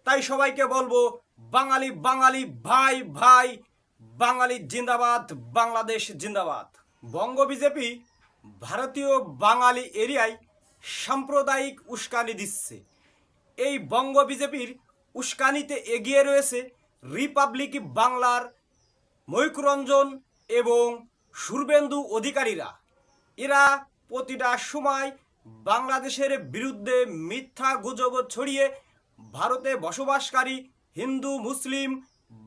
তাই সবাইকে বলবো বাঙালি বাঙালি ভাই ভাই, বাঙালি জিন্দাবাদ, বাংলাদেশ জিন্দাবাদ। বঙ্গ বিজেপি ভারতীয় বাঙালি এরিয়ায় সাম্প্রদায়িক উস্কানি দিচ্ছে। এই বঙ্গ বিজেপির উস্কানিতে এগিয়ে রয়েছে রিপাবলিক বাংলার ময়ূকরঞ্জন এবং শুভেন্দু অধিকারীরা। এরা প্রতিটা সময় বাংলাদেশের বিরুদ্ধে মিথ্যা গুজব ছড়িয়ে ভারতে বসবাসকারী হিন্দু মুসলিম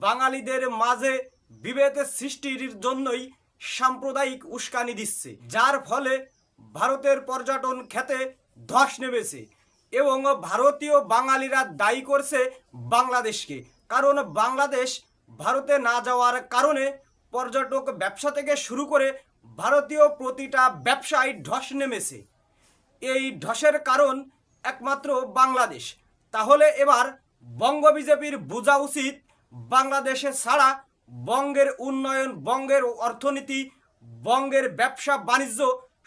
বাঙালিদের মাঝে বিভেদ সৃষ্টির জন্যই সাম্প্রদায়িক উস্কানি দিচ্ছে, যার ফলে ভারতের পর্যটন ক্ষেত্রে ধস নেমেছে এবং ভারতীয় বাঙালিরা দায়ী করছে বাংলাদেশকে। কারণ বাংলাদেশ ভারতে না যাওয়ার কারণে পর্যটক ব্যবসা থেকে শুরু করে ভারতীয় প্রতিটা ব্যবসায় ধস নেমেছে। এই ধসের কারণ একমাত্র বাংলাদেশ। তাহলে এবার বঙ্গ বিজেপির বোঝা উচিত, বাংলাদেশে ছাড়া বঙ্গের উন্নয়ন, বঙ্গের অর্থনীতি, বঙ্গের ব্যবসা বাণিজ্য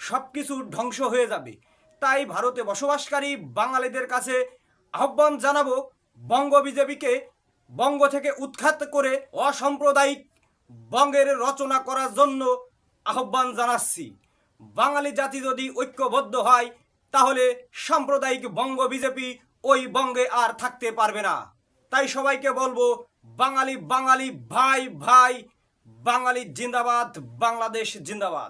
সব কিছু ধ্বংস হয়ে যাবে। তাই ভারতে বসবাসকারী বাঙালিদের কাছে আহ্বান জানাবো, বঙ্গ বিজেপিকে বঙ্গ থেকে উৎখাত করে অসাম্প্রদায়িক বঙ্গের রচনা করার জন্য আহ্বান জানাচ্ছি। বাঙালি জাতি যদি ঐক্যবদ্ধ হয় তাহলে সাম্প্রদায়িক বঙ্গ বিজেপি ওই বঙ্গে আর থাকতে পারবে না। তাই সবাইকে বলবো বাঙালি বাঙালি ভাই ভাই, বাঙালি জিন্দাবাদ, বাংলাদেশ জিন্দাবাদ।